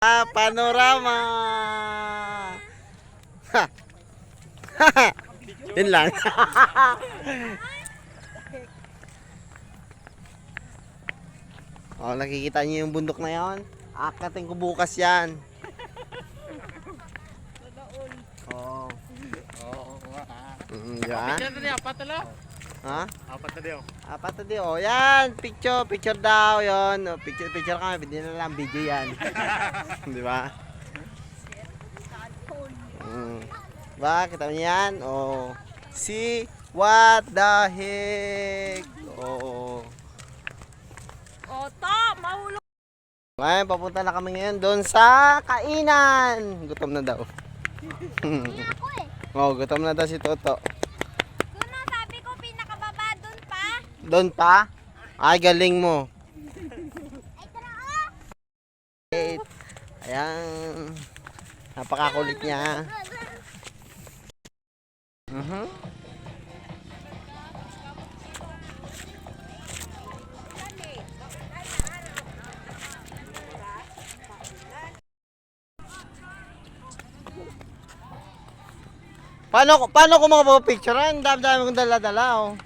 Panorama. Ha. Yun lang. Oh, nakikita niyo yung bundok na yon? Akatin ko bukas yan. Oo. Di ba? Picture na niya, apat na lang. Ha? Apat na diyo. Apat na di. Oh, yan. Picture daw yon. Oh, picture kami. Hindi na lang video yan. Di ba? Diba? Kita mo yan? Oh. See? What the heck? Oh. Oto, mahulog. Ngayon, papunta na kami ngayon doon sa kainan. Gutom na daw. Hindi ako eh. Oh, gutom na daw si Toto. Doon na sabi ko pinakababa doon pa. Doon pa? Ay, galing mo. Ay, tara oh. Ayan. Napakakulit niya. Paano ko mga picture? Ang dami-dami kong dala-dala, oh.